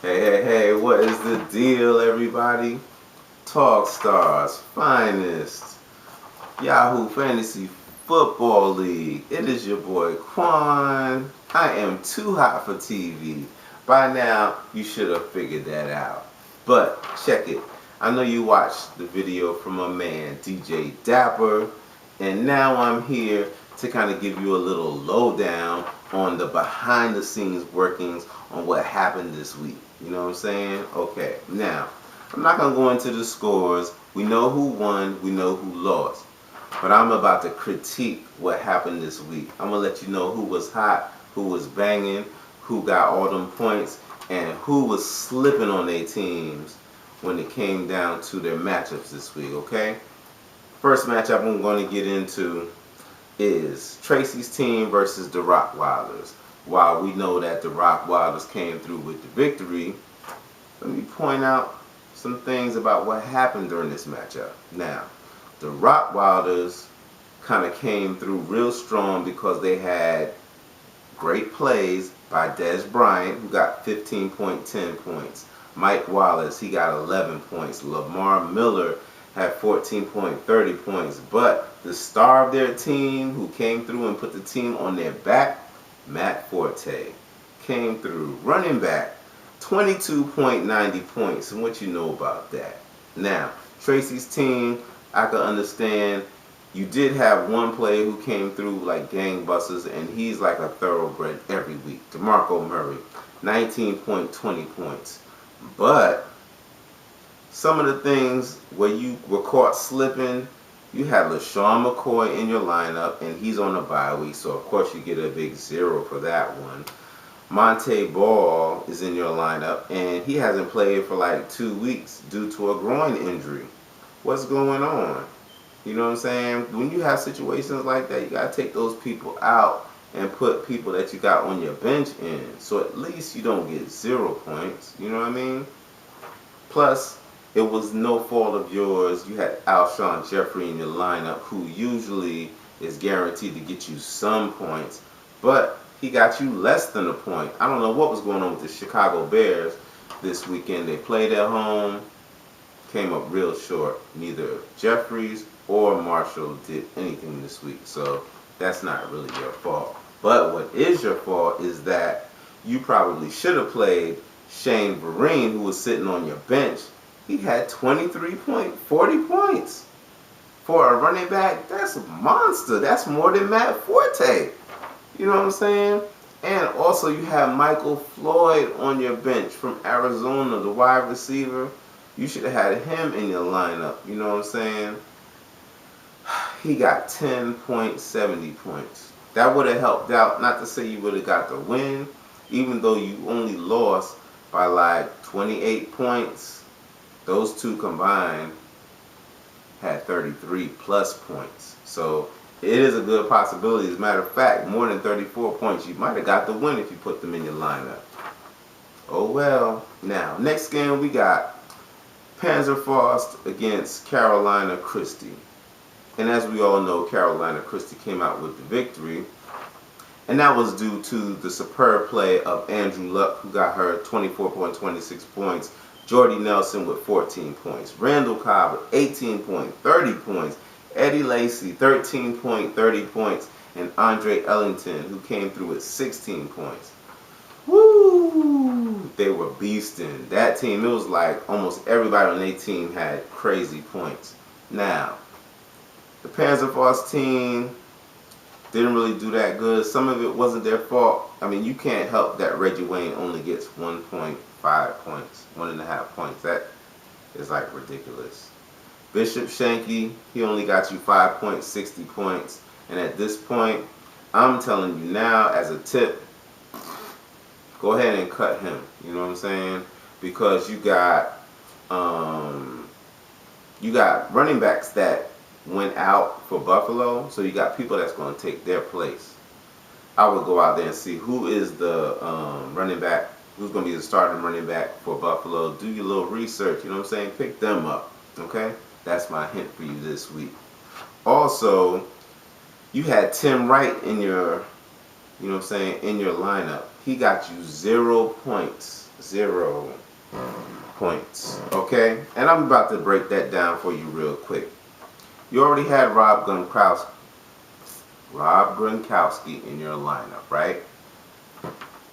Hey, what is the deal, everybody? Talkstars, finest, Yahoo Fantasy Football League. It is your boy Quan. I am too hot for TV. By now, you should have figured that out. But check it. I know you watched the video from my man DJ Dapper, and now I'm here to kind of give you a little lowdown on the behind the scenes workings on what happened this week. You know what I'm saying? Okay, now I'm not going to go into the scores. We know who won, we know who lost. But I'm about to critique what happened this week. I'm going to let you know who was hot, who was banging, who got all them points, and who was slipping on their teams when it came down to their matchups this week, okay? First matchup I'm going to get into is Tracy's team versus the Rockwilders. While we know that the Rockwilders came through with the victory, let me point out some things about what happened during this matchup. Now, the Rockwilders kind of came through real strong because they had great plays by Des Bryant, who got 15.10 points. Mike Wallace, he got 11 points. Lamar Miller had 14.30 points. But the star of their team, who came through and put the team on their back, Matt Forte, came through. Running back, 22.90 points. And what you know about that? Now, Tracy's team, I can understand. You did have one player who came through like gangbusters, and he's like a thoroughbred every week. DeMarco Murray, 19.20 points. But some of the things where you were caught slipping, you had LaShawn McCoy in your lineup, and he's on a bye week, so of course you get a big 0 for that one. Monte Ball is in your lineup, and he hasn't played for like 2 weeks due to a groin injury. What's going on? You know what I'm saying? When you have situations like that, you got to take those people out and put people that you got on your bench in. So at least you don't get 0 points. You know what I mean? Plus, it was no fault of yours. You had Alshon Jeffrey in your lineup, who usually is guaranteed to get you some points. But he got you less than a point. I don't know what was going on with the Chicago Bears this weekend. They played at home, came up real short. Neither Jeffries or Marshall did anything this week, so that's not really your fault. But what is your fault is that you probably should have played Shane Vereen, who was sitting on your bench. He had 23.40 points. For a running back, that's a monster. That's more than Matt Forte. You know what I'm saying? And also you have Michael Floyd on your bench from Arizona, the wide receiver. You should have had him in your lineup. You know what I'm saying? He got 10.70 points. That would have helped out. Not to say you would have got the win, even though you only lost by like 28 points. Those two combined had 33 plus points. So it is a good possibility. As a matter of fact, more than 34 points. You might have got the win if you put them in your lineup. Oh well. Now, next game we got Panzerfaust against Carolina Christie. And as we all know, Carolina Christie came out with the victory. And that was due to the superb play of Andrew Luck, who got her 24.26 points. Jordy Nelson with 14 points. Randall Cobb with 18.30 points. Eddie Lacy, 13.30 points. And Andre Ellington, who came through with 16 points. Woo! They were beasting. That team, it was like almost everybody on their team had crazy points. Now, the Panzerfaust team didn't really do that good. Some of it wasn't their fault. I mean, you can't help that Reggie Wayne only gets 1.5 points, 1.5 points. That is like ridiculous. Bishop Shanky, he only got you 5.60 points. And at this point, I'm telling you now as a tip, go ahead and cut him. You know what I'm saying? Because you got running backs that went out for Buffalo, so you got people that's going to take their place. I would go out there and see who is the running back, who's going to be the starting running back for Buffalo. Do your little research, you know what I'm saying? Pick them up, okay? That's my hint for you this week. Also, you had Tim Wright in your you know what I'm saying, in your lineup. He got you 0 points. 0 points. Okay? And I'm about to break that down for you real quick. You already had Rob Gronkowski in your lineup, right?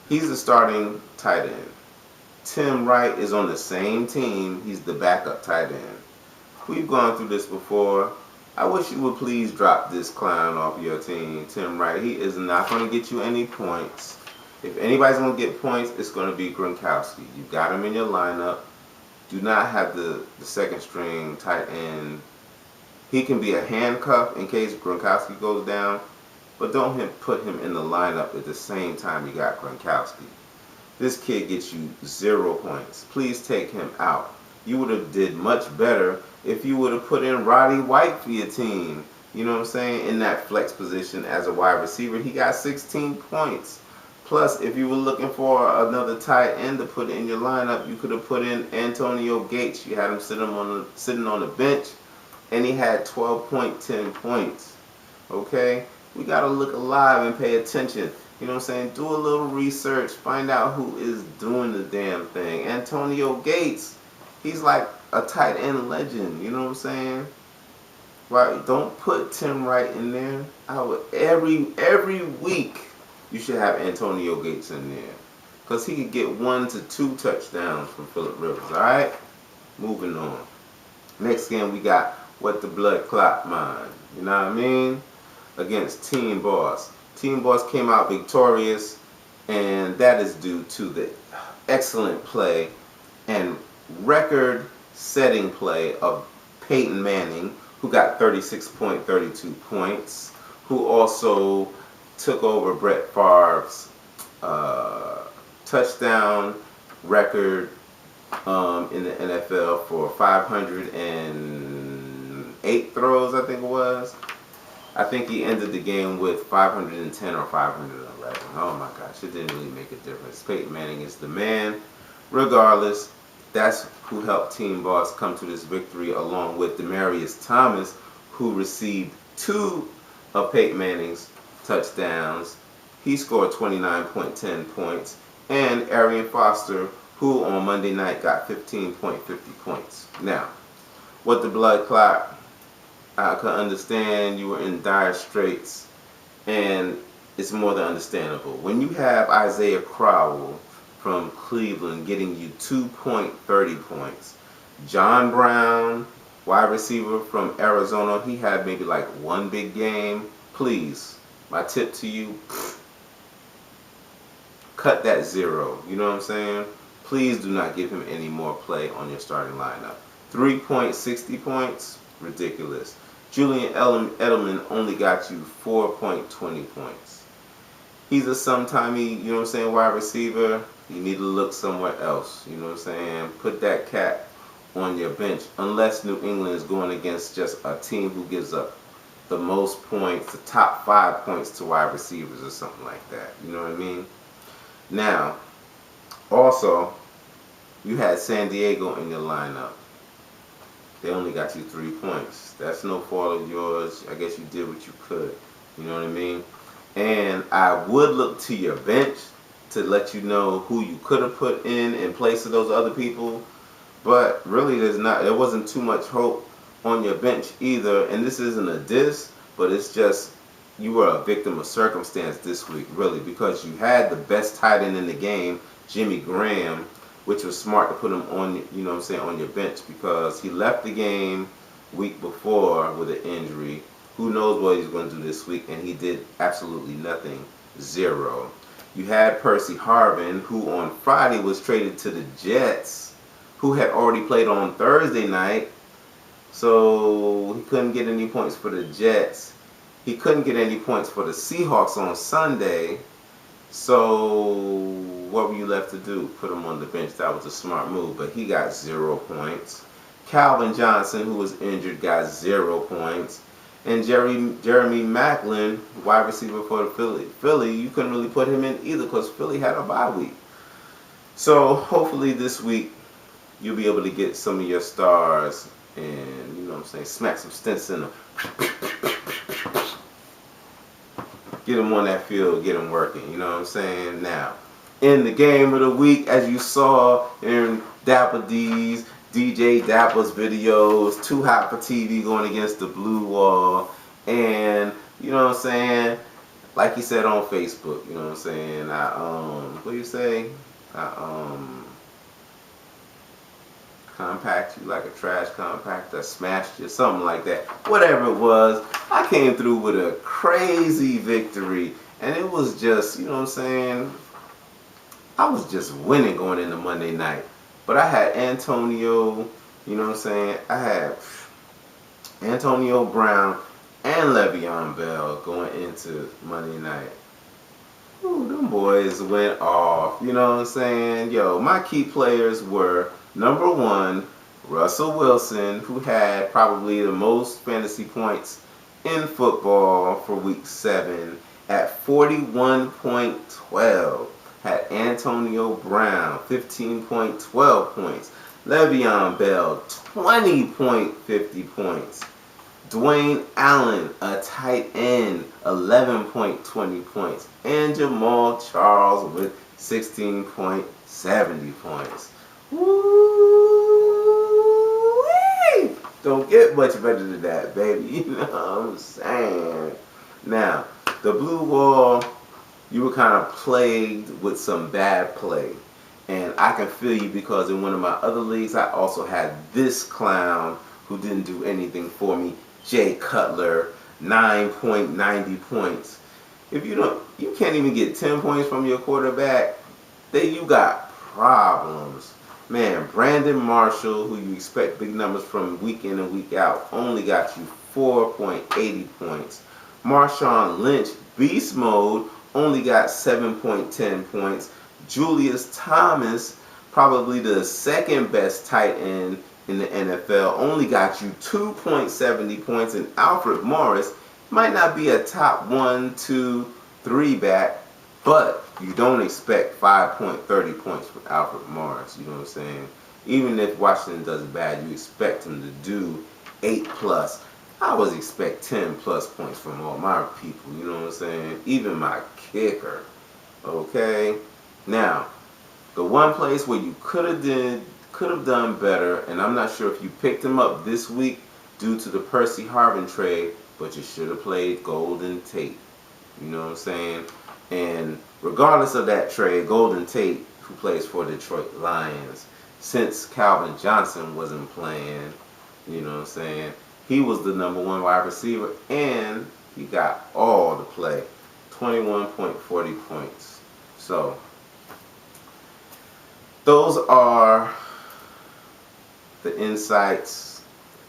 He's the starting tight end. Tim Wright is on the same team. He's the backup tight end. We've gone through this before. I wish you would please drop this clown off your team, Tim Wright. He is not going to get you any points. If anybody's going to get points, it's going to be Gronkowski. You got him in your lineup. Do not have the second string tight end. He can be a handcuff in case Gronkowski goes down, but don't put him in the lineup at the same time you got Gronkowski. This kid gets you 0 points. Please take him out. You would have did much better if you would have put in Roddy White for your team. You know what I'm saying? In that flex position as a wide receiver, he got 16 points. Plus, if you were looking for another tight end to put in your lineup, you could have put in Antonio Gates. You had him sitting on the bench, and he had 12.10 points. Okay? We got to look alive and pay attention. You know what I'm saying? Do a little research. Find out who is doing the damn thing. Antonio Gates, he's like a tight end legend. You know what I'm saying? Right? Don't put Tim Wright in there. Every week you should have Antonio Gates in there, because he could get 1 to 2 touchdowns from Phillip Rivers. All right? Moving on. Next game we got What the Blood Clot Mind. You know what I mean? Against Team Boss. Team Boss came out victorious, and that is due to the excellent play and record-setting play of Peyton Manning, who got 36.32 points, who also took over Brett Favre's touchdown record in the NFL for 508 throws, I think it was. I think he ended the game with 510 or 511. Oh my gosh, it didn't really make a difference. Peyton Manning is the man. Regardless, that's who helped Team Boss come to this victory, along with Demaryius Thomas, who received 2 of Peyton Manning's touchdowns. He scored 29.10 points. And Arian Foster, who on Monday night got 15.50 points. Now, What the Blood Clot, I could understand you were in dire straits, and it's more than understandable. When you have Isaiah Crowell from Cleveland getting you 2.30 points, John Brown, wide receiver from Arizona, he had maybe like 1 big game. Please, my tip to you, cut that 0. You know what I'm saying? Please do not give him any more play on your starting lineup. 3.60 points? Ridiculous. Julian Edelman only got you 4.20 points. He's a sometimey, you know what I'm saying, wide receiver. You need to look somewhere else. You know what I'm saying? Put that cat on your bench, unless New England is going against just a team who gives up the most points, the top 5 points to wide receivers or something like that. You know what I mean? Now, also, you had San Diego in your lineup. They only got you 3 points. That's no fault of yours. I guess you did what you could. You know what I mean? And I would look to your bench to let you know who you could have put in place of those other people. But really, there wasn't too much hope on your bench either. And this isn't a diss, but it's just you were a victim of circumstance this week, really, because you had the best tight end in the game, Jimmy Graham, which was smart to put him on, you know what I'm saying, on your bench, because he left the game week before with an injury. Who knows what he's going to do this week, and he did absolutely nothing. 0. You had Percy Harvin, who on Friday was traded to the Jets, who had already played on Thursday night, so he couldn't get any points for the Jets. He couldn't get any points for the Seahawks on Sunday. So what were you left to do? Put him on the bench. That was a smart move, but he got 0 points. Calvin Johnson, who was injured, got 0 points. And Jeremy Maclin, wide receiver for the Philly, you couldn't really put him in either because Philly had a bye week. So hopefully this week you'll be able to get some of your stars and, you know what I'm saying, smack some stints in them. get them on that field, get them working. You know what I'm saying? Now, in the game of the week, as you saw in Dapper D's, DJ Dapper's videos, Too Hot for TV going against the Blue Wall, and you know what I'm saying? Like he said on Facebook, you know what I'm saying? What do you say? I compact you like a trash compactor, smashed you, something like that. Whatever it was, I came through with a crazy victory, and it was just, you know what I'm saying? I was just winning going into Monday night. But I had Antonio, you know what I'm saying? I had Antonio Brown and Le'Veon Bell going into Monday night. Ooh, them boys went off. You know what I'm saying? Yo, my key players were number one, Russell Wilson, who had probably the most fantasy points in football for week 7 at 41.12. Had Antonio Brown, 15.12 points. Le'Veon Bell, 20.50 points. Dwayne Allen, a tight end, 11.20 points. And Jamal Charles with 16.70 points. Woo-wee! Don't get much better than that, baby. You know what I'm saying? Now, the Blue Wall, you were kind of plagued with some bad play. And I can feel you because in one of my other leagues, I also had this clown who didn't do anything for me. Jay Cutler, 9.90 points. If you can't even get 10 points from your quarterback, then you got problems. Man, Brandon Marshall, who you expect big numbers from week in and week out, only got you 4.80 points. Marshawn Lynch, beast mode, only got 7.10 points. Julius Thomas, probably the second best tight end in the NFL, only got you 2.70 points, and Alfred Morris might not be a top 1, 2, 3 back, but you don't expect 5.30 points from Alfred Morris. You know what I'm saying? Even if Washington does bad, you expect him to do 8 plus. I always expect 10 plus points from all my people. You know what I'm saying? Even my kicker. Okay? Now, the one place where you could have done better, and I'm not sure if you picked him up this week due to the Percy Harvin trade, but you should have played Golden Tate. You know what I'm saying? And regardless of that trade, Golden Tate, who plays for Detroit Lions, since Calvin Johnson wasn't playing, you know what I'm saying, he was the number 1 wide receiver, and he got all the play, 21.40 points. So, those are the insights,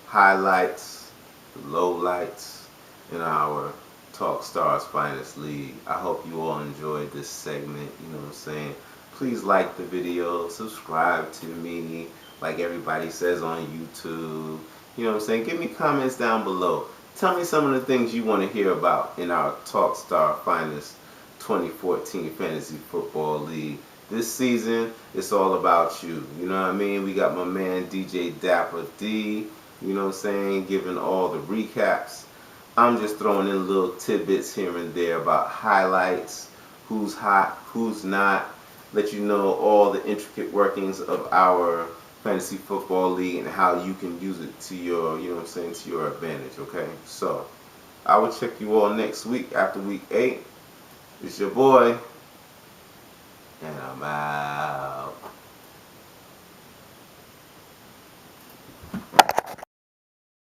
highlights, the lowlights in our Talkstars Finest League. I hope you all enjoyed this segment. You know what I'm saying? Please like the video, subscribe to me, like everybody says on YouTube. You know what I'm saying? Give me comments down below. Tell me some of the things you want to hear about in our Talkstar Finest 2014 Fantasy Football League. This season, it's all about you. You know what I mean? We got my man DJ Dapper D, you know what I'm saying, giving all the recaps. I'm just throwing in little tidbits here and there about highlights, who's hot, who's not, let you know all the intricate workings of our fantasy football league and how you can use it to your, you know what I'm saying, to your advantage, okay? So, I will check you all next week after week 8. It's your boy, and I'm out.